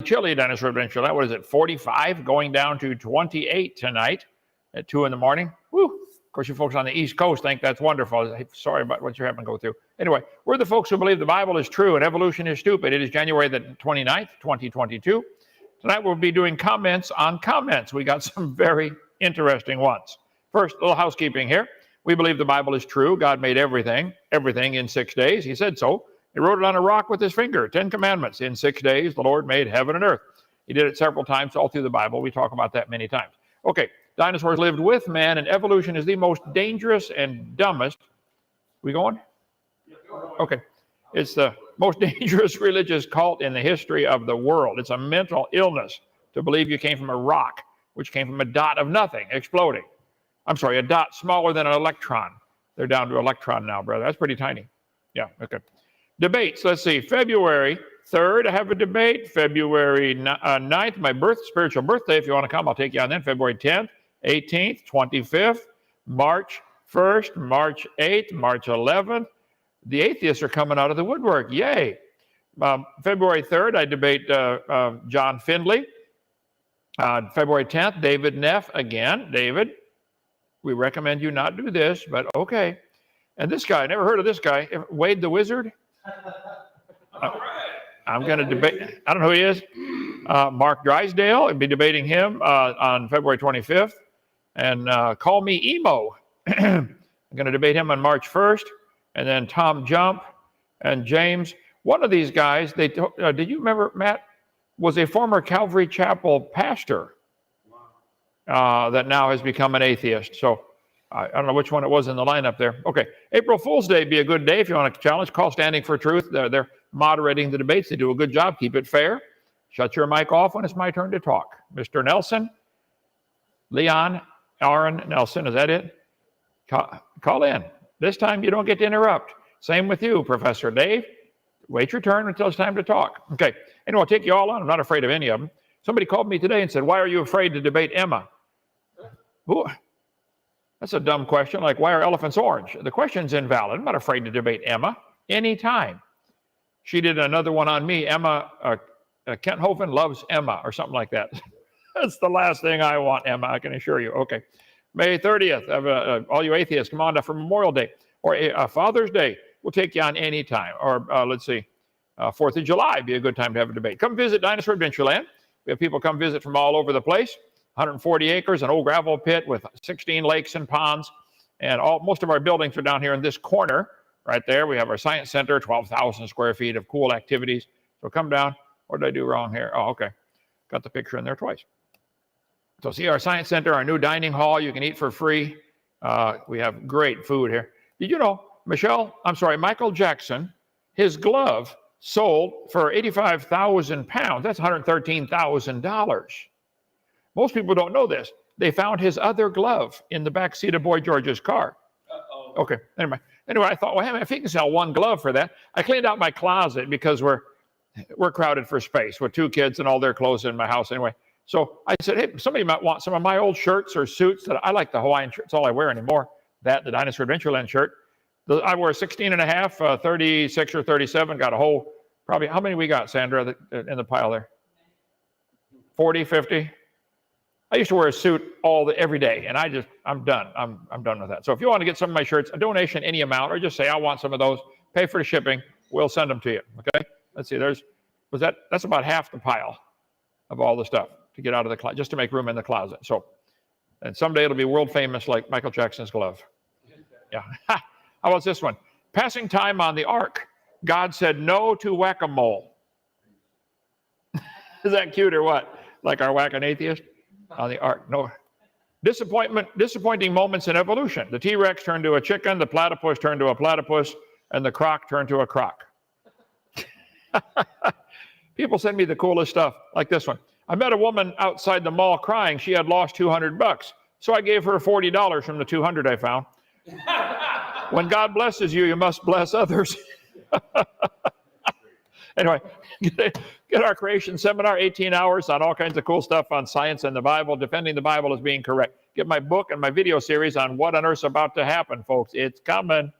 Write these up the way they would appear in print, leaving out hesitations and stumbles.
chilly, Dinosaur Adventure. What is it, 45, going down to 28 tonight at 2 in the morning. Woo! Of course, you folks on the East Coast think that's wonderful. Sorry about what you're having to go through. Anyway, we're the folks who believe the Bible is true and evolution is stupid. It is January the 29th, 2022. Tonight we'll be doing comments on comments. We got some very interesting ones. First, a little housekeeping here. We believe the Bible is true. God made everything in 6 days. He said so. He wrote it on a rock with his finger. 10 commandments. In 6 days, the Lord made heaven and earth. He did it several times all through the Bible. We talk about that many times. Okay, dinosaurs lived with man, and evolution is the most dangerous and dumbest. We going? Okay. It's the most dangerous religious cult in the history of the world. It's a mental illness to believe you came from a rock, which came from a dot of nothing exploding. I'm sorry, a dot smaller than an electron. They're down to electron now, brother. That's pretty tiny. Yeah, okay. Debates. Let's see. February 3rd, I have a debate. February 9th, my spiritual birthday. If you want to come, I'll take you on then. February 10th, 18th, 25th, March 1st, March 8th, March 11th. The atheists are coming out of the woodwork. Yay. February 3rd, I debate John Findlay. February 10th, David Neff again. David, we recommend you not do this, but okay. And this guy, I never heard of this guy, Wade the Wizard. I'm going to debate, I don't know who he is. Mark Drysdale, I'll be debating him on February 25th. And Call Me Emo. I'm going to debate him on March 1st. And then Tom Jump and James. One of these guys, did you remember, Matt, was a former Calvary Chapel pastor that now has become an atheist. So I don't know which one it was in the lineup there. Okay, April Fool's Day would be a good day if you want to challenge. Call Standing for Truth. They're moderating the debates. They do a good job. Keep it fair. Shut your mic off when it's my turn to talk. Mr. Nelson, Leon, Aaron Nelson, is that it? Call in. This time you don't get to interrupt. Same with you, Professor Dave. Wait your turn until it's time to talk. Okay, anyway, I'll take you all on. I'm not afraid of any of them. Somebody called me today and said, why are you afraid to debate Emma? Ooh, that's a dumb question, like why are elephants orange? The question's invalid. I'm not afraid to debate Emma anytime. She did another one on me. Emma, Kent Hovind loves Emma or something like that. That's the last thing I want, Emma, I can assure you. Okay. May 30th, all you atheists, come on down for Memorial Day or Father's Day. We'll take you on any time. Or let's see, 4th of July would be a good time to have a debate. Come visit Dinosaur Adventureland. We have people come visit from all over the place. 140 acres, an old gravel pit with 16 lakes and ponds. And most of our buildings are down here in this corner right there. We have our science center, 12,000 square feet of cool activities. So come down. What did I do wrong here? Oh, okay. Got the picture in there twice. So see our science center, our new dining hall. You can eat for free. We have great food here. Did you know, Michael Jackson, his glove sold for 85,000 pounds. That's $113,000. Most people don't know this. They found his other glove in the back seat of Boy George's car. Uh-oh. Okay, anyway, I thought, well, if he can sell one glove for that. I cleaned out my closet because we're crowded for space with 2 kids and all their clothes in my house anyway. So I said, hey, somebody might want some of my old shirts or suits. That I like the Hawaiian shirts. That's all I wear anymore. The Dinosaur Adventureland shirt. I wear 16 and a half, 36 or 37. Got a whole, probably, how many we got, Sandra, in the pile there? 40, 50? I used to wear a suit every day, and I'm done. I'm done with that. So if you want to get some of my shirts, a donation, any amount, or just say, I want some of those, pay for the shipping, we'll send them to you, okay? Let's see, that's about half the pile of all the stuff to get out of the closet, just to make room in the closet. So, and someday it'll be world famous like Michael Jackson's glove. Yeah. How about this one? Passing time on the ark. God said no to whack-a-mole. Is that cute or what? Like our whack an atheist on the ark? No. Disappointing moments in evolution. The T-Rex turned to a chicken, the platypus turned to a platypus, and the croc turned to a croc. People send me the coolest stuff, like this one. I met a woman outside the mall crying. She had lost $200. So I gave her $40 from the $200 I found. When God blesses you, you must bless others. Anyway, get our creation seminar, 18 hours on all kinds of cool stuff on science and the Bible, defending the Bible as being correct. Get my book and my video series on what on earth's about to happen, folks. It's coming.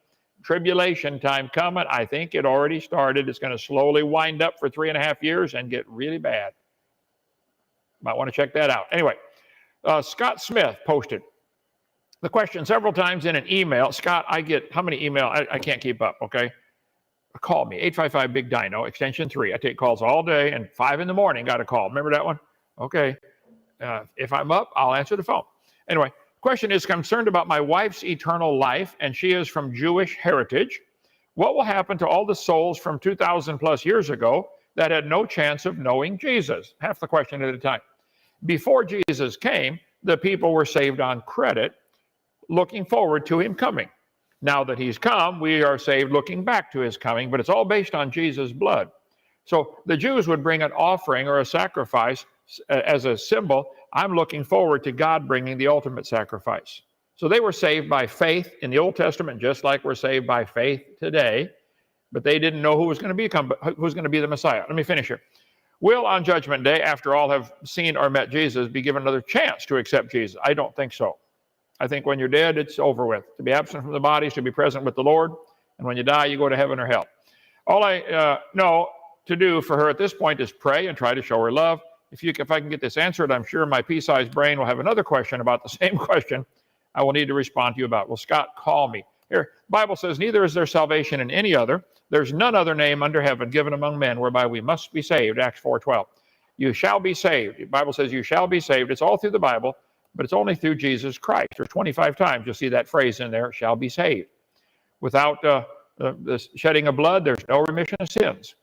Tribulation time coming. I think it already started. It's going to slowly wind up for 3.5 years and get really bad. Might want to check that out. Anyway, Scott Smith posted the question several times in an email. Scott, I get how many emails? I can't keep up, okay? Call me, 855-BIG-DINO, extension 3. I take calls all day, and 5 in the morning, got a call. Remember that one? Okay. If I'm up, I'll answer the phone. Anyway, question is concerned about my wife's eternal life, and she is from Jewish heritage. What will happen to all the souls from 2,000 plus years ago that had no chance of knowing Jesus? Half the question at a time. Before Jesus came, the people were saved on credit, looking forward to him coming. Now that he's come, we are saved looking back to his coming, but it's all based on Jesus' blood. So the Jews would bring an offering or a sacrifice as a symbol. I'm looking forward to God bringing the ultimate sacrifice. So they were saved by faith in the Old Testament, just like we're saved by faith today, but they didn't know who was going to be the Messiah. Let me finish here. Will on Judgment Day, after all have seen or met Jesus, be given another chance to accept Jesus? I don't think so. I think when you're dead, it's over with. To be absent from the body is to be present with the Lord, and when you die, you go to heaven or hell. All I know to do for her at this point is pray and try to show her love. If I can get this answered, I'm sure my pea-sized brain will have another question about the same question I will need to respond to you about. Well, Scott, call me. Here, Bible says, neither is there salvation in any other. There's none other name under heaven given among men whereby we must be saved, Acts 4:12. You shall be saved. The Bible says you shall be saved. It's all through the Bible, but it's only through Jesus Christ. There's 25 times you'll see that phrase in there, shall be saved. Without the shedding of blood, there's no remission of sins.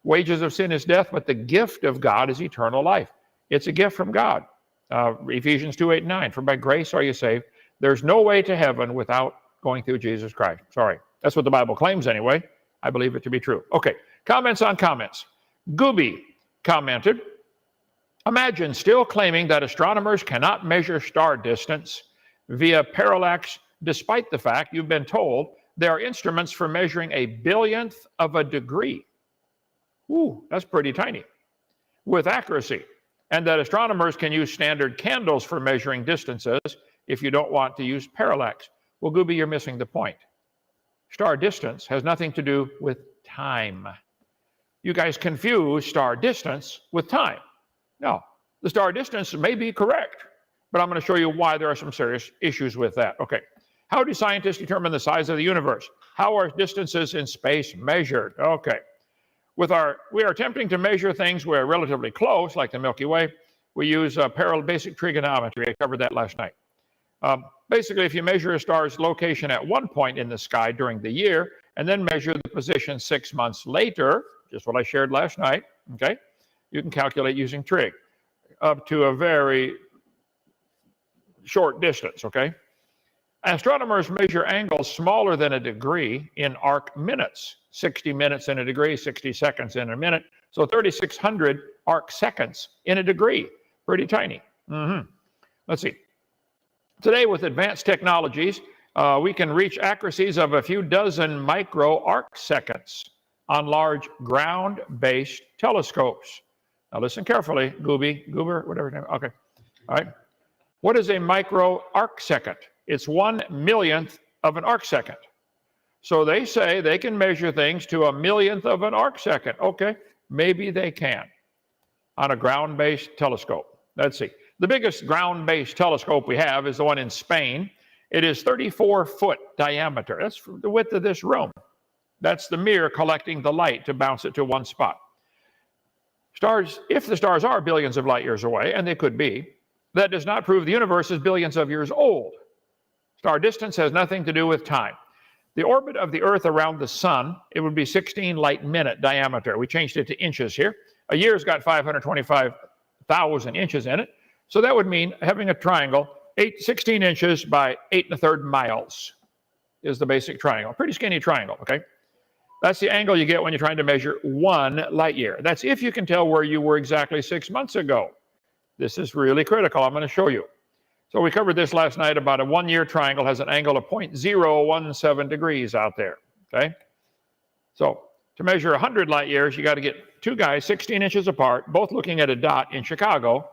Wages of sin is death, but the gift of God is eternal life. It's a gift from God. Ephesians 2:8-9, for by grace are you saved. There's no way to heaven without going through Jesus Christ. Sorry. That's what the Bible claims anyway. I believe it to be true. Okay, comments on comments. Gooby commented, imagine still claiming that astronomers cannot measure star distance via parallax, despite the fact you've been told there are instruments for measuring a billionth of a degree. Ooh, that's pretty tiny. With accuracy. And that astronomers can use standard candles for measuring distances if you don't want to use parallax. Well, Gooby, you're missing the point. Star distance has nothing to do with time. You guys confuse star distance with time. No, the star distance may be correct, but I'm going to show you why there are some serious issues with that. Okay, how do scientists determine the size of the universe? How are distances in space measured? Okay, we are attempting to measure things where relatively close, like the Milky Way. We use basic trigonometry. I covered that last night. Basically, if you measure a star's location at one point in the sky during the year, and then measure the position 6 months later, just what I shared last night, okay, you can calculate using trig up to a very short distance, okay? Astronomers measure angles smaller than a degree in arc minutes, 60 minutes in a degree, 60 seconds in a minute, so 3,600 arc seconds in a degree, pretty tiny. Let's see. Today, with advanced technologies, we can reach accuracies of a few dozen micro arc seconds on large ground-based telescopes. Now listen carefully, Goober, whatever his name. Okay, all right. What is a micro arc second? It's 1/1,000,000th of an arc second. So they say they can measure things to a millionth of an arc second. Okay, maybe they can on a ground-based telescope. Let's see. The biggest ground-based telescope we have is the one in Spain. It is 34-foot diameter. That's the width of this room. That's the mirror collecting the light to bounce it to one spot. Stars, if the stars are billions of light years away, and they could be, that does not prove the universe is billions of years old. Star distance has nothing to do with time. The orbit of the Earth around the sun, it would be 16 light-minute diameter. We changed it to inches here. A year's got 525,000 inches in it. So that would mean having a triangle, 16 inches by 8 1/3 miles is the basic triangle. Pretty skinny triangle, okay? That's the angle you get when you're trying to measure 1 light year. That's if you can tell where you were exactly 6 months ago. This is really critical. I'm going to show you. So we covered this last night about a 1-year triangle has an angle of 0.017 degrees out there, okay? So to measure 100 light years, you got to get two guys 16 inches apart, both looking at a dot in Chicago,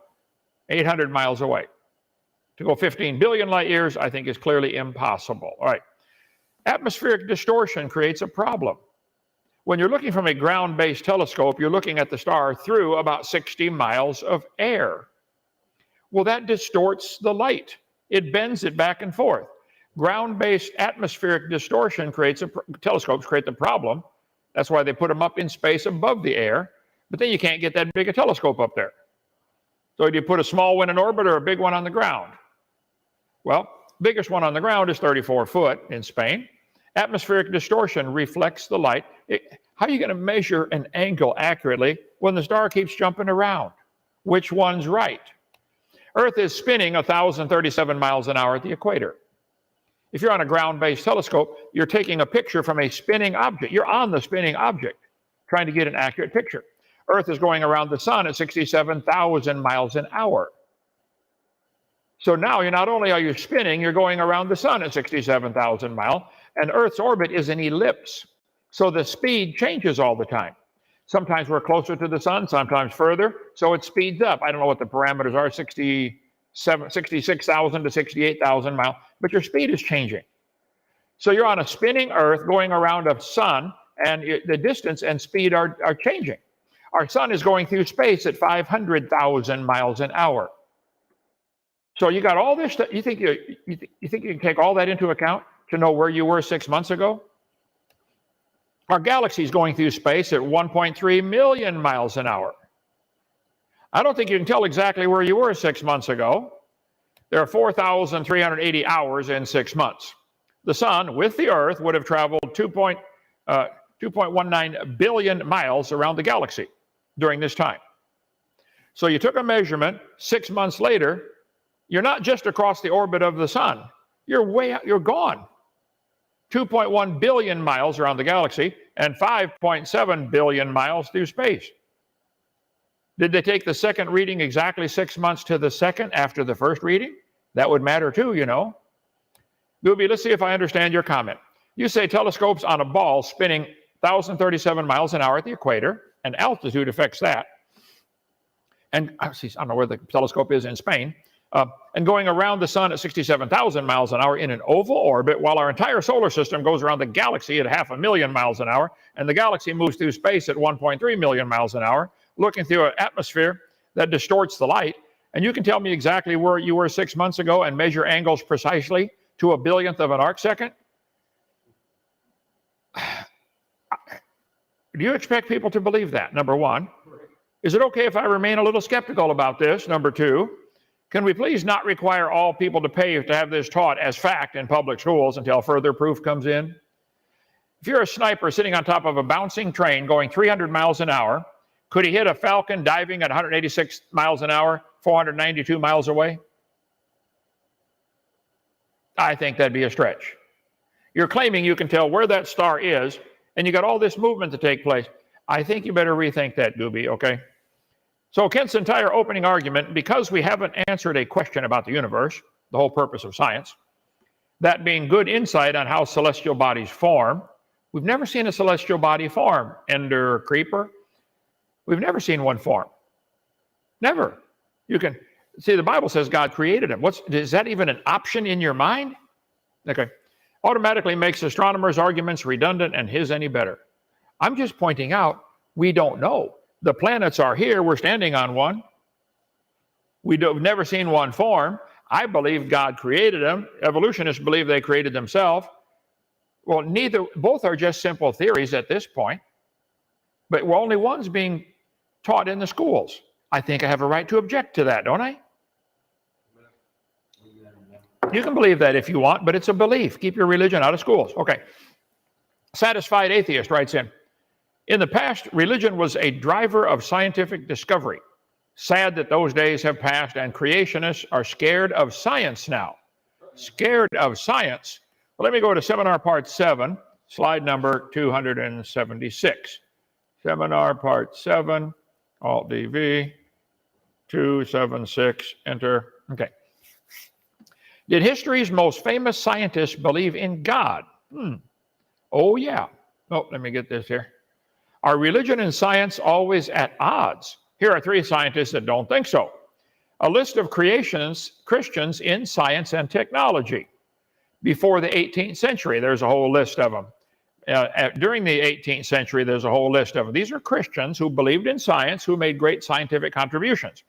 800 miles away. To go 15 billion light years, I think is clearly impossible. All right. Atmospheric distortion creates a problem. When you're looking from a ground-based telescope, you're looking at the star through about 60 miles of air. Well, that distorts the light. It bends it back and forth. Ground-based atmospheric distortion telescopes create the problem. That's why they put them up in space above the air, but then you can't get that big a telescope up there. So do you put a small one in orbit or a big one on the ground? Well, biggest one on the ground is 34 foot in Spain. Atmospheric distortion reflects the light. How are you going to measure an angle accurately when the star keeps jumping around? Which one's right? Earth is spinning 1,037 miles an hour at the equator. If you're on a ground-based telescope, you're taking a picture from a spinning object. You're on the spinning object, trying to get an accurate picture. Earth is going around the sun at 67,000 miles an hour. So now not only are you spinning, you're going around the sun at 67,000 miles, and Earth's orbit is an ellipse. So the speed changes all the time. Sometimes we're closer to the sun, sometimes further, so it speeds up. I don't know what the parameters are, 66,000 to 68,000 miles, but your speed is changing. So you're on a spinning Earth going around a sun, and the distance and speed are changing. Our sun is going through space at 500,000 miles an hour. So you got all this stuff. You think you can take all that into account to know where you were 6 months ago? Our galaxy is going through space at 1.3 million miles an hour. I don't think you can tell exactly where you were 6 months ago. There are 4,380 hours in 6 months. The sun, with the Earth, would have traveled 2.19 billion miles around the galaxy during this time. So you took a measurement 6 months later. You're not just across the orbit of the sun. You're way out, you're gone. 2.1 billion miles around the galaxy and 5.7 billion miles through space. Did they take the second reading exactly 6 months to the second after the first reading? That would matter too, you know. Gooby, let's see if I understand your comment. You say telescopes on a ball spinning 1,037 miles an hour at the equator, and altitude affects that. And I don't know where the telescope is in Spain. And going around the sun at 67,000 miles an hour in an oval orbit, while our entire solar system goes around the galaxy at 500,000 miles an hour, and the galaxy moves through space at 1.3 million miles an hour, looking through an atmosphere that distorts the light, and you can tell me exactly where you were 6 months ago and measure angles precisely to a billionth of an arc second? Do you expect people to believe that, number one? Is it okay if I remain a little skeptical about this, number two? Can we please not require all people to pay to have this taught as fact in public schools until further proof comes in? If you're a sniper sitting on top of a bouncing train going 300 miles an hour, could he hit a falcon diving at 186 miles an hour, 492 miles away? I think that'd be a stretch. You're claiming you can tell where that star is, and you got all this movement to take place. I think you better rethink that, Gooby, okay? So Kent's entire opening argument, because we haven't answered a question about the universe, the whole purpose of science, that being good insight on how celestial bodies form. We've never seen a celestial body form, Ender Creeper. We've never seen one form. Never. You can see the Bible says God created them. Is that even an option in your mind? Okay. Automatically makes astronomers' arguments redundant and his any better. I'm just pointing out we don't know. The planets are here. We're standing on one. We've never seen one form. I believe God created them. Evolutionists believe they created themselves. Well, both are just simple theories at this point. But only one's being taught in the schools. I think I have a right to object to that, don't I? You can believe that if you want, but it's a belief. Keep your religion out of schools. Okay. Satisfied Atheist writes in the past, religion was a driver of scientific discovery. Sad that those days have passed and creationists are scared of science now. Scared of science. Well, let me go to seminar part 7, slide number 276. Seminar part 7, Alt DV, 276, enter. Okay. Did history's most famous scientists believe in God? Oh, yeah. Oh, let me get this here. Are religion and science always at odds? Here are 3 scientists that don't think so. A list of Christians in science and technology. Before the 18th century, there's a whole list of them. During the 18th century, there's a whole list of them. These are Christians who believed in science, who made great scientific contributions.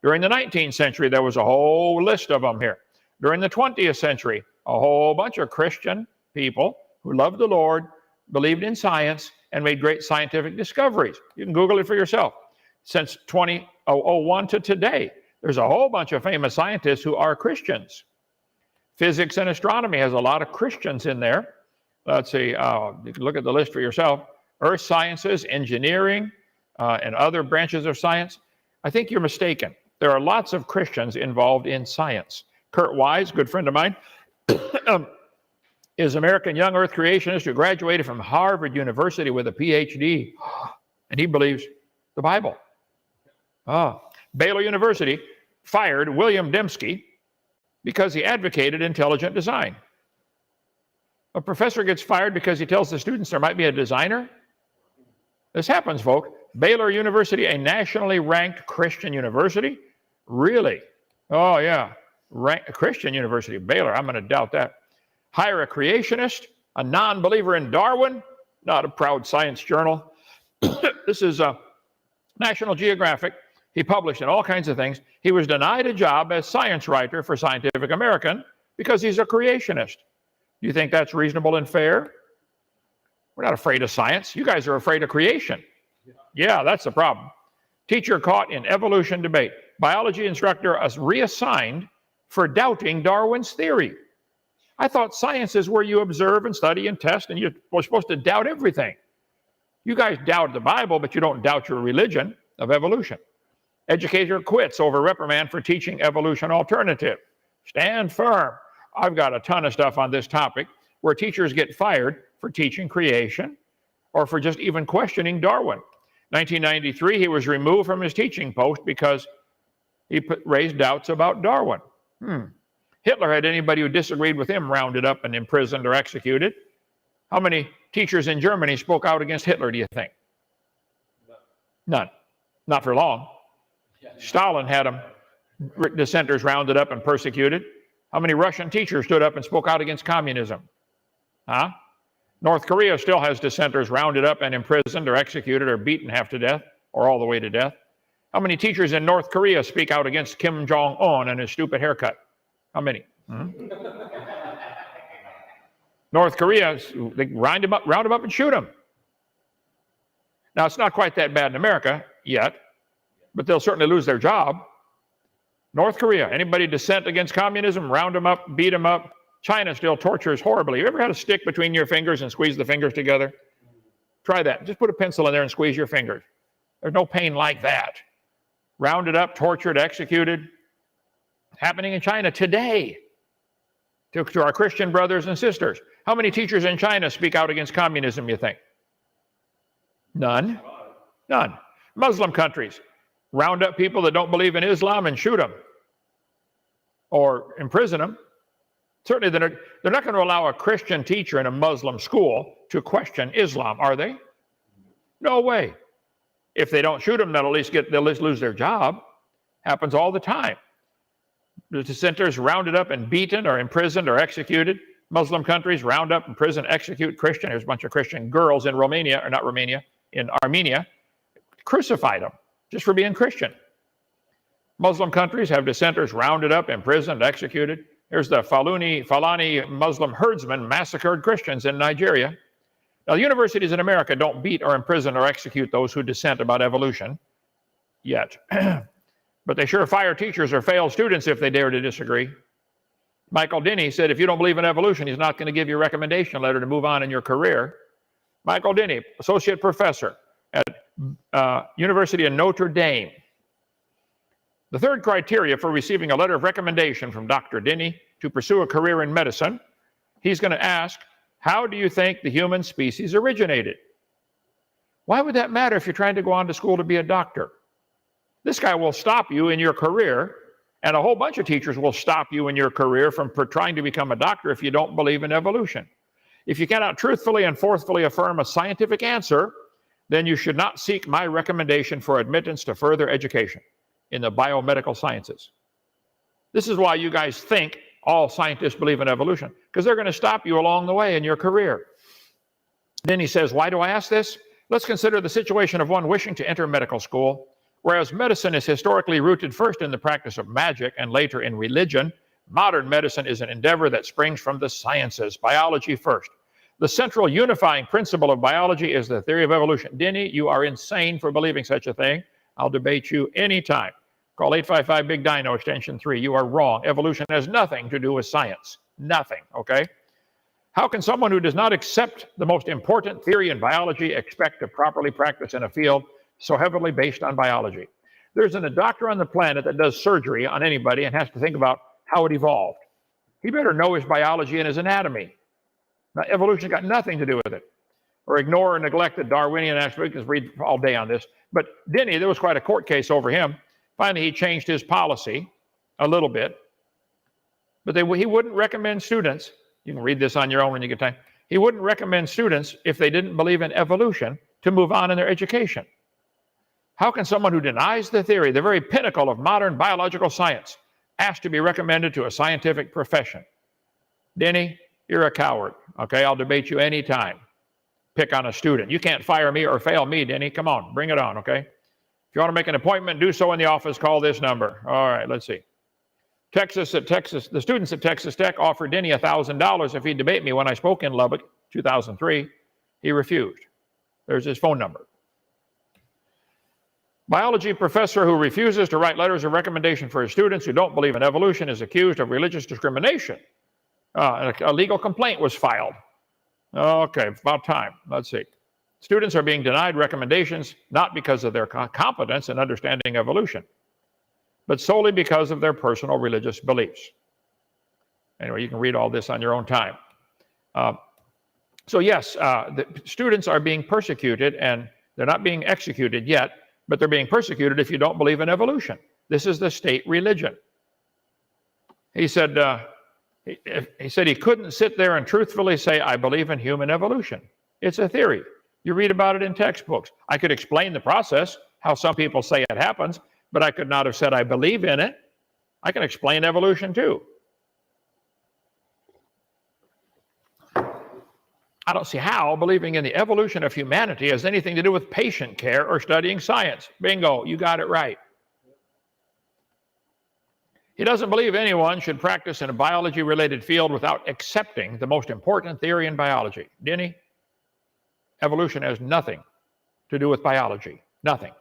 During the 19th century, there was a whole list of them here. During the 20th century, a whole bunch of Christian people who loved the Lord, believed in science, and made great scientific discoveries. You can Google it for yourself. Since 2001 to today, there's a whole bunch of famous scientists who are Christians. Physics and astronomy has a lot of Christians in there. Let's see, you can look at the list for yourself. Earth sciences, engineering, and other branches of science. I think you're mistaken. There are lots of Christians involved in science. Kurt Wise, good friend of mine, is an American young earth creationist who graduated from Harvard University with a PhD, and he believes the Bible. Baylor University fired William Dembski because he advocated intelligent design. A professor gets fired because he tells the students there might be a designer? This happens, folks. Baylor University, a nationally ranked Christian university? Really? Oh, yeah. Christian university, Baylor, I'm going to doubt that. Hire a creationist, a non-believer in Darwin, not a proud science journal. This is National Geographic. He published in all kinds of things. He was denied a job as science writer for Scientific American because he's a creationist. Do you think that's reasonable and fair? We're not afraid of science. You guys are afraid of creation. Yeah, that's the problem. Teacher caught in evolution debate. Biology instructor reassigned for doubting Darwin's theory. I thought science is where you observe and study and test, and you're supposed to doubt everything. You guys doubt the Bible, but you don't doubt your religion of evolution. Educator quits over reprimand for teaching evolution alternative. Stand firm. I've got a ton of stuff on this topic where teachers get fired for teaching creation or for just even questioning Darwin. 1993, he was removed from his teaching post because he raised doubts about Darwin. Hitler had anybody who disagreed with him rounded up and imprisoned or executed. How many teachers in Germany spoke out against Hitler, do you think? None. Not for long. Stalin had them, dissenters rounded up and persecuted. How many Russian teachers stood up and spoke out against communism? North Korea still has dissenters rounded up and imprisoned or executed or beaten half to death or all the way to death. How many teachers in North Korea speak out against Kim Jong-un and his stupid haircut? How many? North Korea, they round him up and shoot him. Now, it's not quite that bad in America yet, but they'll certainly lose their job. North Korea, anybody dissent against communism, round them up, beat them up. China still tortures horribly. You ever had a stick between your fingers and squeeze the fingers together? Try that. Just put a pencil in there and squeeze your fingers. There's no pain like that. Rounded up, tortured, executed. Happening in China today to our Christian brothers and sisters. How many teachers in China speak out against communism, you think? None. None. Muslim countries round up people that don't believe in Islam and shoot them or imprison them. Certainly, they're not going to allow a Christian teacher in a Muslim school to question Islam, are they? No way. If they don't shoot them, they'll at least lose their job. Happens all the time. The dissenters rounded up and beaten or imprisoned or executed. Muslim countries round up, imprison, execute Christian. There's a bunch of Christian girls in in Armenia, crucified them just for being Christian. Muslim countries have dissenters rounded up, imprisoned, executed. Here's the Fulani Muslim herdsmen massacred Christians in Nigeria. Now, the universities in America don't beat or imprison or execute those who dissent about evolution yet. But they sure fire teachers or fail students if they dare to disagree. Michael Denny said if you don't believe in evolution, he's not going to give you a recommendation letter to move on in your career. Michael Denny, associate professor at University of Notre Dame. The third criteria for receiving a letter of recommendation from Dr. Denny to pursue a career in medicine, he's going to ask, how do you think the human species originated? Why would that matter if you're trying to go on to school to be a doctor? This guy will stop you in your career, and a whole bunch of teachers will stop you in your career from trying to become a doctor if you don't believe in evolution. If you cannot truthfully and forcefully affirm a scientific answer, then you should not seek my recommendation for admittance to further education in the biomedical sciences. This is why you guys think all scientists believe in evolution, because they're going to stop you along the way in your career. Then he says, why do I ask this? Let's consider the situation of one wishing to enter medical school. Whereas medicine is historically rooted first in the practice of magic and later in religion, modern medicine is an endeavor that springs from the sciences, biology first. The central unifying principle of biology is the theory of evolution. Denny, you are insane for believing such a thing. I'll debate you anytime. Call 855-BIG-DINO, extension 3. You are wrong. Evolution has nothing to do with science. Nothing, okay? How can someone who does not accept the most important theory in biology expect to properly practice in a field so heavily based on biology? There's a doctor on the planet that does surgery on anybody and has to think about how it evolved. He better know his biology and his anatomy. Now, evolution got nothing to do with it. Or ignore or neglect the Darwinian aspect. We can read all day on this. But Denny, there was quite a court case over him. Finally, he changed his policy a little bit. But he wouldn't recommend students, you can read this on your own when you get time, he wouldn't recommend students, if they didn't believe in evolution, to move on in their education. How can someone who denies the theory, the very pinnacle of modern biological science, ask to be recommended to a scientific profession? Denny, you're a coward, okay? I'll debate you anytime. Pick on a student. You can't fire me or fail me, Denny. Come on, bring it on, okay? If you want to make an appointment, do so in the office. Call this number. All right, let's see. The students at Texas Tech offered Denny $1,000 if he'd debate me when I spoke in Lubbock, 2003. He refused. There's his phone number. Biology professor who refuses to write letters of recommendation for his students who don't believe in evolution is accused of religious discrimination. A legal complaint was filed. Okay, about time. Let's see. Students are being denied recommendations not because of their competence in understanding evolution, but solely because of their personal religious beliefs. Anyway, you can read all this on your own time. So yes, the students are being persecuted, and they're not being executed yet, but they're being persecuted if you don't believe in evolution. This is the state religion. He said he couldn't sit there and truthfully say, I believe in human evolution. It's a theory. You read about it in textbooks. I could explain the process, how some people say it happens, but I could not have said I believe in it. I can explain evolution too. I don't see how believing in the evolution of humanity has anything to do with patient care or studying science. Bingo, you got it right. He doesn't believe anyone should practice in a biology-related field without accepting the most important theory in biology. Denny, evolution has nothing to do with biology. Nothing.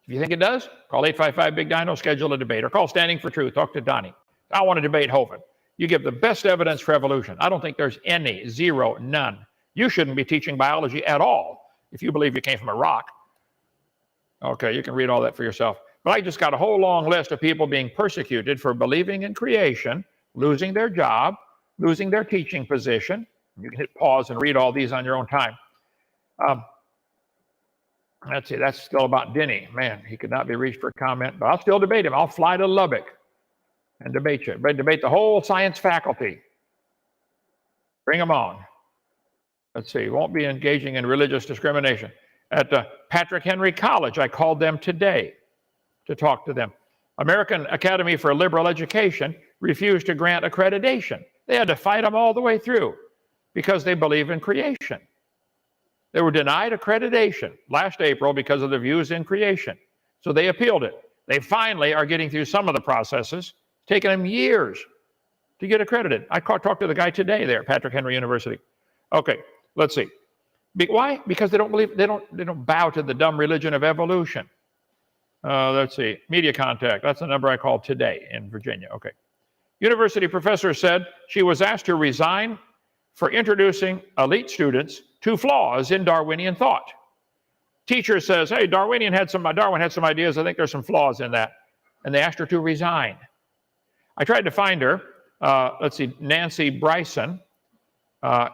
If you think it does, call 855-BIG-DINO, schedule a debate, or call Standing for Truth, talk to Donnie. I want to debate Hovind. You give the best evidence for evolution. I don't think there's any, zero, none. You shouldn't be teaching biology at all if you believe you came from a rock. Okay, you can read all that for yourself. But I just got a whole long list of people being persecuted for believing in creation, losing their job, losing their teaching position. You can hit pause and read all these on your own time. Let's see, that's still about Denny. Man, he could not be reached for comment, but I'll still debate him. I'll fly to Lubbock and debate you. But debate the whole science faculty. Bring them on. Let's see, won't be engaging in religious discrimination. At Patrick Henry College, I called them today to talk to them. American Academy for Liberal Education refused to grant accreditation. They had to fight them all the way through because they believe in creation. They were denied accreditation last April because of their views in creation. So they appealed it. They finally are getting through some of the processes. It's taken them years to get accredited. I talked to the guy today there at Patrick Henry University. Okay, let's see. Why? Because they don't believe, they don't bow to the dumb religion of evolution. Let's see, media contact. That's the number I called today in Virginia. Okay. University professor said she was asked to resign for introducing elite students to flaws in Darwinian thought. Teacher says, hey, Darwin had some ideas. I think there's some flaws in that. And they asked her to resign. I tried to find her. Let's see, Nancy Bryson. I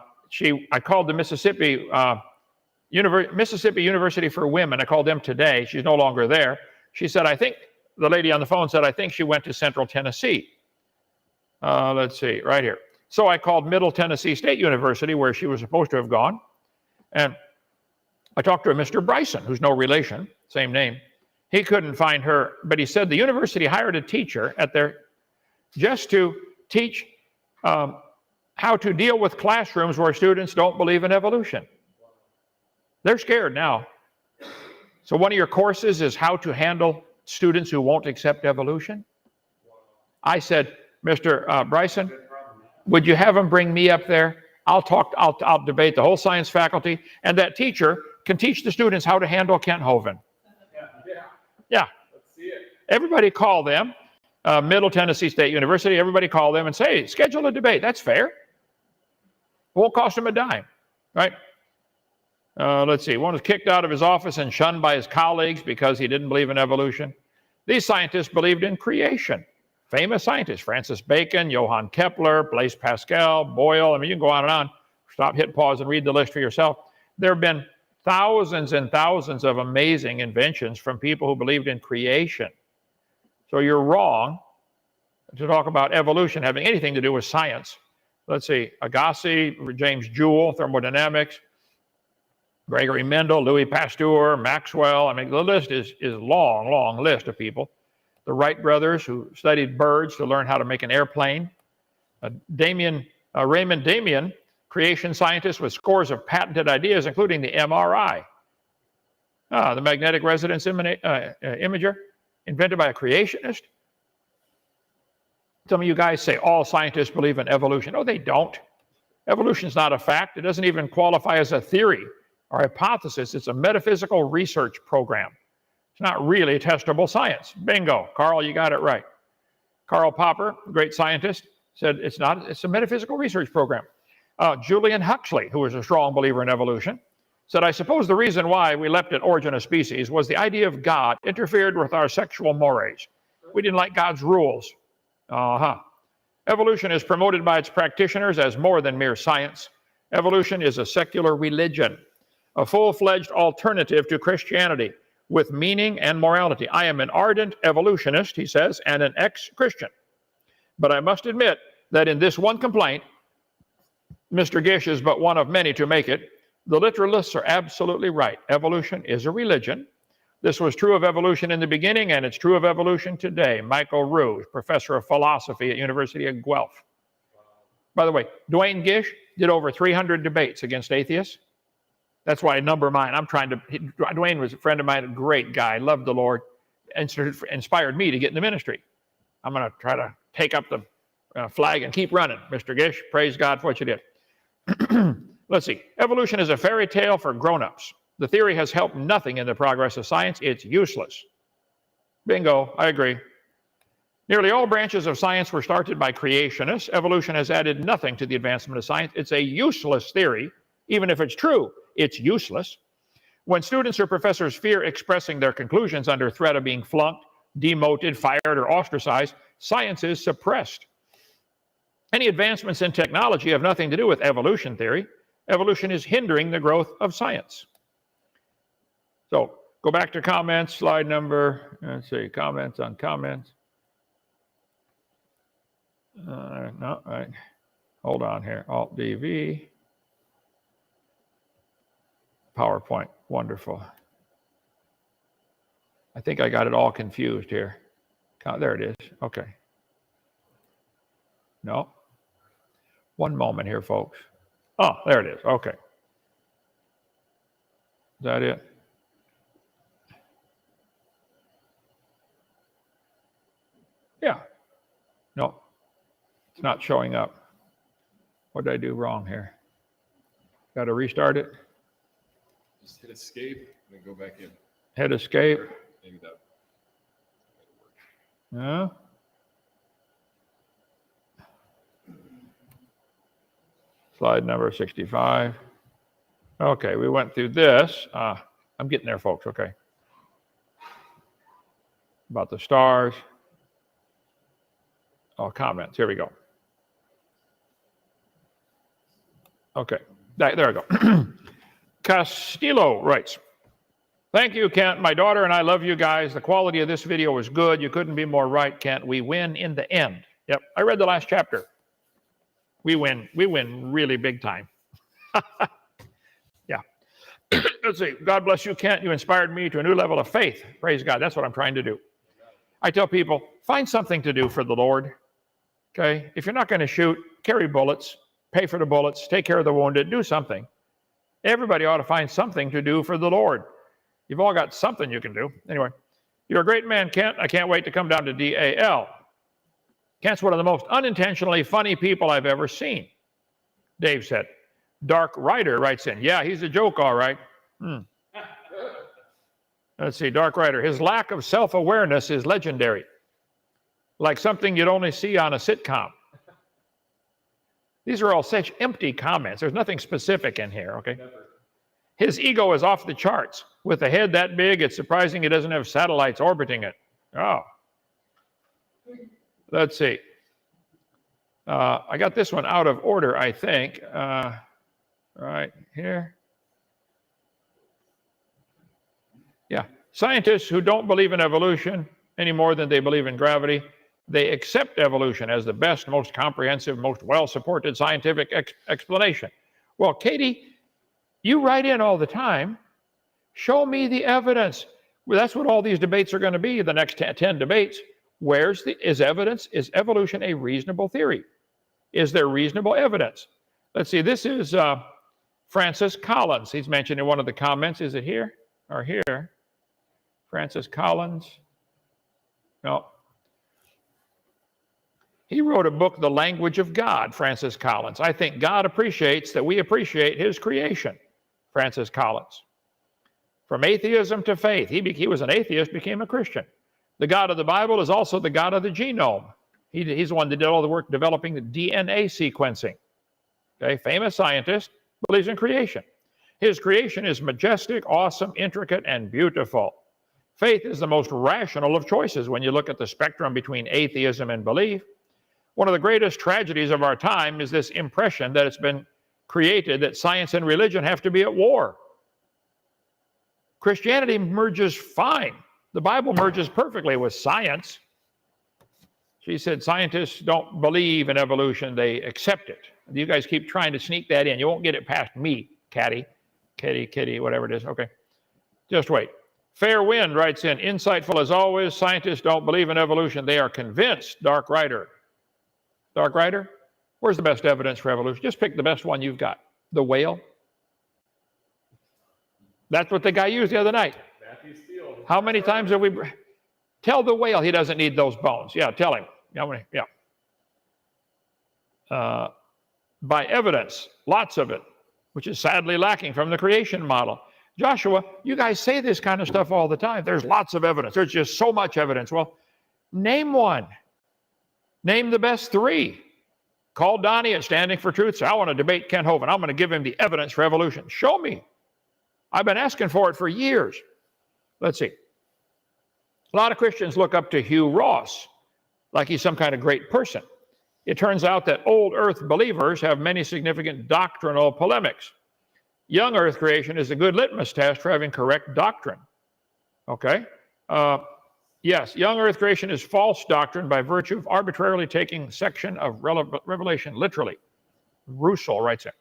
called the Mississippi University for Women. I called them today. She's no longer there. She said, the lady on the phone said, I think she went to Central Tennessee. Let's see, right here. So I called Middle Tennessee State University, where she was supposed to have gone. And I talked to a Mr. Bryson, who's no relation, same name. He couldn't find her, but he said the university hired a teacher just to teach how to deal with classrooms where students don't believe in evolution. They're scared now. So one of your courses is how to handle students who won't accept evolution. I said, Mr. Bryson, would you have them bring me up there? I'll debate the whole science faculty, and that teacher can teach the students how to handle Kent Hovind. Yeah. Let's see it. Everybody call them, Middle Tennessee State University, everybody call them and say, schedule a debate. That's fair. Won't cost them a dime, right? Let's see. One was kicked out of his office and shunned by his colleagues because he didn't believe in evolution. These scientists believed in creation. Famous scientists, Francis Bacon, Johann Kepler, Blaise Pascal, Boyle. I mean, you can go on and on. Stop, hit pause, and read the list for yourself. There have been thousands and thousands of amazing inventions from people who believed in creation. So you're wrong to talk about evolution having anything to do with science. Let's see, Agassiz, James Joule, thermodynamics, Gregory Mendel, Louis Pasteur, Maxwell. I mean, the list is long, long list of people. The Wright brothers, who studied birds to learn how to make an airplane. Raymond Damian, creation scientist with scores of patented ideas, including the MRI. The magnetic resonance imager, invented by a creationist. Some of you guys say all scientists believe in evolution. No, they don't. Evolution's not a fact. It doesn't even qualify as a theory or hypothesis. It's a metaphysical research program. It's not really testable science. Bingo. Carl, you got it right. Karl Popper, great scientist, said it's a metaphysical research program. Julian Huxley, who was a strong believer in evolution, said, I suppose the reason why we left at origin of species was the idea of God interfered with our sexual mores. We didn't like God's rules. Evolution is promoted by its practitioners as more than mere science. Evolution is a secular religion, a full-fledged alternative to Christianity with meaning and morality. I am an ardent evolutionist, he says, and an ex-Christian. But I must admit that in this one complaint, Mr. Gish is but one of many to make it. The literalists are absolutely right. Evolution is a religion. This was true of evolution in the beginning, and it's true of evolution today. Michael Roux, professor of philosophy at University of Guelph. By the way, Dwayne Gish did over 300 debates against atheists. That's why I number mine. Dwayne was a friend of mine, a great guy, loved the Lord, inspired me to get in the ministry. I'm going to try to take up the flag and keep running, Mr. Gish. Praise God for what you did. Let's see. Evolution is a fairy tale for grown-ups. The theory has helped nothing in the progress of science. It's useless. Bingo, I agree. Nearly all branches of science were started by creationists. Evolution has added nothing to the advancement of science. It's a useless theory. Even if it's true, it's useless. When students or professors fear expressing their conclusions under threat of being flunked, demoted, fired, or ostracized, science is suppressed. Any advancements in technology have nothing to do with evolution theory. Evolution is hindering the growth of science. So go back to comments, slide number, let's see, comments on comments. No, right. Hold on here, Alt-DV. PowerPoint, wonderful. I think I got it all confused here. There it is, okay. No. One moment here, folks. Oh, there it is, okay. Is that it? Yeah. No, it's not showing up. What did I do wrong here? Got to restart it? Just hit escape and then go back in. Hit escape. Maybe that might work. Yeah. Slide number 65. Okay, we went through this. I'm getting there, folks, okay. About the stars. Oh, comments, here we go. Okay, there we go. Castillo writes, thank you, Kent. My daughter and I love you guys. The quality of this video was good. You couldn't be more right, Kent. We win in the end. Yep, I read the last chapter. We win really big time. Yeah. Let's see. God bless you, Kent. You inspired me to a new level of faith. Praise God. That's what I'm trying to do. I tell people, find something to do for the Lord. Okay? If you're not going to shoot, carry bullets, pay for the bullets, take care of the wounded, do something. Everybody ought to find something to do for the Lord. You've all got something you can do. Anyway, You're a great man, Kent. I can't wait to come down to DAL. Kent's one of the most unintentionally funny people I've ever seen, Dave said. Dark Rider writes in, yeah, he's a joke, all right. Let's see, Dark Rider. His lack of self-awareness is legendary, like something you'd only see on a sitcom. These are all such empty comments. There's nothing specific in here, okay? His ego is off the charts. With a head that big, it's surprising he doesn't have satellites orbiting it. Oh. Let's see. I got this one out of order, I think. Right here. Yeah. Scientists who don't believe in evolution any more than they believe in gravity, they accept evolution as the best, most comprehensive, most well-supported scientific explanation. Well, Katie, you write in all the time. Show me the evidence. Well, that's what all these debates are going to be, the next 10 debates. Is evolution a reasonable theory? Is there reasonable evidence? Let's see, this is Francis Collins. He's mentioned in one of the comments. Is it here or here? Francis Collins. No. He wrote a book, The Language of God, Francis Collins. I think God appreciates that we appreciate his creation, Francis Collins. From atheism to faith. He was an atheist, became a Christian. The God of the Bible is also the God of the genome. He's the one that did all the work developing the DNA sequencing. Okay, famous scientist, believes in creation. His creation is majestic, awesome, intricate, and beautiful. Faith is the most rational of choices when you look at the spectrum between atheism and belief. One of the greatest tragedies of our time is this impression that it's been created that science and religion have to be at war. Christianity merges fine. The Bible merges perfectly with science. She said scientists don't believe in evolution, they accept it. You guys keep trying to sneak that in. You won't get it past me, Kitty, whatever it is. Okay, just wait. Fair Wind writes in, insightful as always, scientists don't believe in evolution. They are convinced. Dark Rider. Dark Rider, where's the best evidence for evolution? Just pick the best one you've got. The whale. That's what the guy used the other night. How many times have we... Tell the whale he doesn't need those bones. Yeah, tell him. Yeah. By evidence, lots of it, which is sadly lacking from the creation model. Joshua, you guys say this kind of stuff all the time. There's lots of evidence. There's just so much evidence. Well, name one. Name the best three. Call Donnie at Standing for Truth. Say, I want to debate Ken Hovind. I'm going to give him the evidence for evolution. Show me. I've been asking for it for years. Let's see. A lot of Christians look up to Hugh Ross like he's some kind of great person. It turns out that old earth believers have many significant doctrinal polemics. Young earth creation is a good litmus test for having correct doctrine. Okay? Yes, young earth creation is false doctrine by virtue of arbitrarily taking section of Revelation literally. Russell writes it.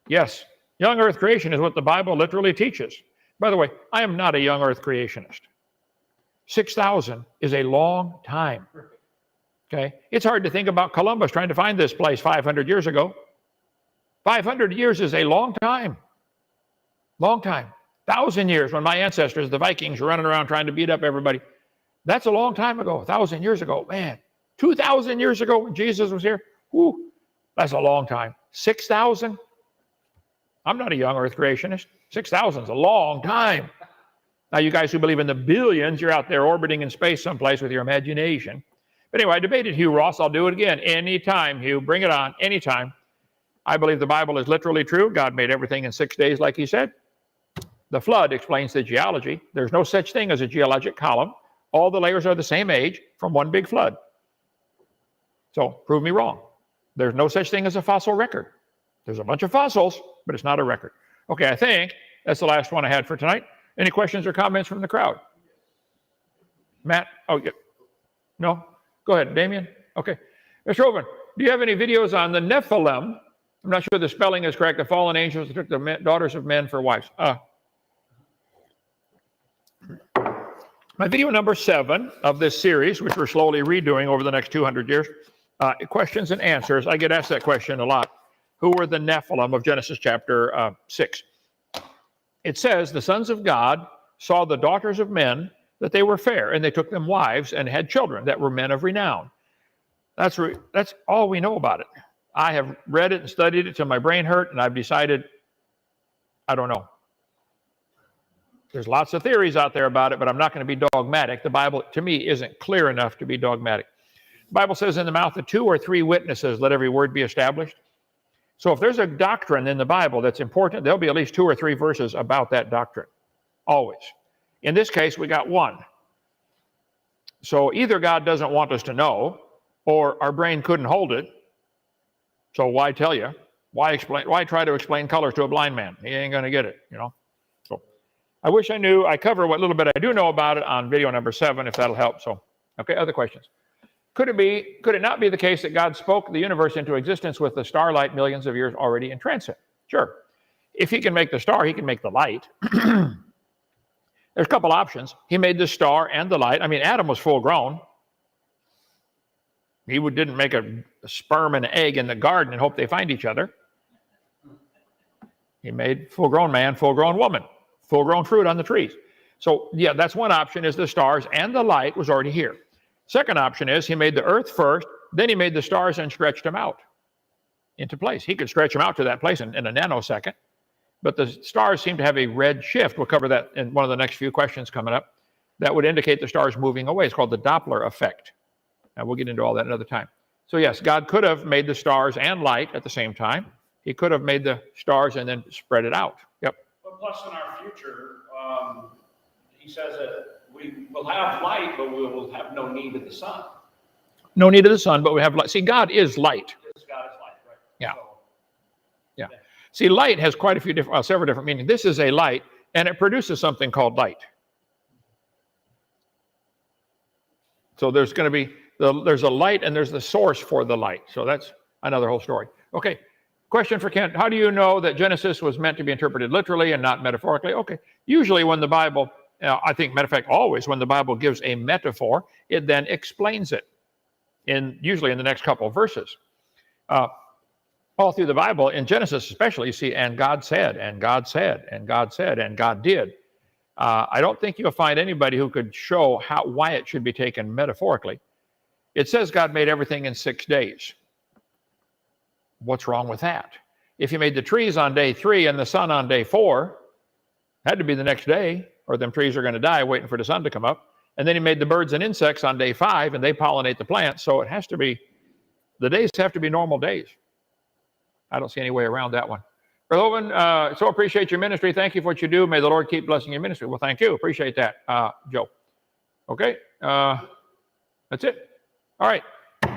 Yes, young earth creation is what the Bible literally teaches. By the way, I am not a young earth creationist. 6,000 is a long time. Okay? It's hard to think about Columbus trying to find this place 500 years ago. 500 years is a long time. Long time. 1,000 years when my ancestors, the Vikings, were running around trying to beat up everybody. That's a long time ago, 1,000 years ago. Man, 2,000 years ago when Jesus was here. Whew, that's a long time. 6,000? I'm not a young earth creationist. 6,000 is a long time. Now, you guys who believe in the billions, you're out there orbiting in space someplace with your imagination. But anyway, I debated Hugh Ross. I'll do it again. Anytime, Hugh. Bring it on. Anytime. I believe the Bible is literally true. God made everything in 6 days, like he said. The flood explains the geology. There's no such thing as a geologic column. All the layers are the same age from one big flood. So, prove me wrong. There's no such thing as a fossil record. There's a bunch of fossils, but it's not a record. Okay, I think that's the last one I had for tonight. Any questions or comments from the crowd? Matt? Oh, yeah. No? Go ahead, Damien. Okay. Mr. Hovind, do you have any videos on the Nephilim? I'm not sure the spelling is correct. The fallen angels that took the daughters of men for wives. My video number 7 of this series, which we're slowly redoing over the next 200 years, questions and answers. I get asked that question a lot. Who were the Nephilim of Genesis chapter 6? It says, the sons of God saw the daughters of men. that they were fair, and they took them wives and had children that were men of renown. That's all we know about it. I have read it and studied it till my brain hurt, and I've decided, I don't know. There's lots of theories out there about it, but I'm not going to be dogmatic. The Bible, to me, isn't clear enough to be dogmatic. The Bible says, in the mouth of 2 or 3 witnesses, let every word be established. So if there's a doctrine in the Bible that's important, there'll be at least 2 or 3 verses about that doctrine, always. In this case, we got 1. So either God doesn't want us to know, or our brain couldn't hold it. So why tell you? Why try to explain colors to a blind man? He ain't going to get it, you know. So I wish I knew. I cover what little bit I do know about it on video number 7, if that'll help. So, okay, other questions? Could it not be the case that God spoke the universe into existence with the starlight millions of years already in transit? Sure. If he can make the star, he can make the light. There's a couple options. He made the star and the light. I mean, Adam was full grown. He didn't make a sperm and an egg in the garden and hope they find each other. He made full-grown man, full-grown woman, full-grown fruit on the trees. So, yeah, that's one option, is the stars and the light was already here. Second option is he made the earth first, then he made the stars and stretched them out into place. He could stretch them out to that place in a nanosecond, but the stars seem to have a red shift. We'll cover that in one of the next few questions coming up. That would indicate the stars moving away. It's called the Doppler effect. And we'll get into all that another time. So yes, God could have made the stars and light at the same time. He could have made the stars and then spread it out. Yep. But plus in our future, he says that we will have light, but we will have no need of the sun. No need of the sun, but we have light. See, God is light. God is light, right? Yeah. So, yeah. See, light has quite a few different, several different meanings. This is a light, and it produces something called light. So there's going to be, there's a light and there's the source for the light. So that's another whole story. Okay. Question for Kent. How do you know that Genesis was meant to be interpreted literally and not metaphorically? Okay. Usually when the Bible, I think, matter of fact, always when the Bible gives a metaphor, it then explains it, usually in the next couple of verses. All through the Bible, in Genesis especially, you see, and God said, and God said, and God said, and God did. I don't think you'll find anybody who could show why it should be taken metaphorically. It says God made everything in 6 days. What's wrong with that? If you made the trees on day 3 and the sun on day 4, had to be the next day, or them trees are going to die waiting for the sun to come up. And then he made the birds and insects on day 5, and they pollinate the plants. So it has to be, the days have to be normal days. I don't see any way around that one. Brother Hovind, so appreciate your ministry. Thank you for what you do. May the Lord keep blessing your ministry. Well, thank you. Appreciate that, Joe. Okay, that's it. All right,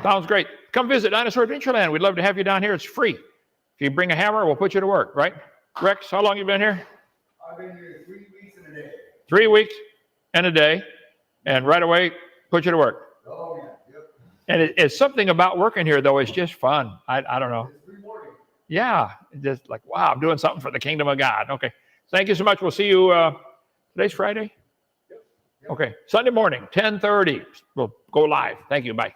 sounds great. Come visit Dinosaur Adventureland. We'd love to have you down here. It's free. If you bring a hammer, we'll put you to work, right? Rex, how long you been here? I've been here 3 weeks and a day. 3 weeks and a day, and right away, put you to work. Oh, yeah. Yep. And it's something about working here, though. It's just fun. I don't know. It's rewarding. Yeah, just like, wow, I'm doing something for the kingdom of God. Okay, thank you so much. We'll see you, today's Friday? Yep. Okay, Sunday morning, 10:30. We'll go live. Thank you. Bye.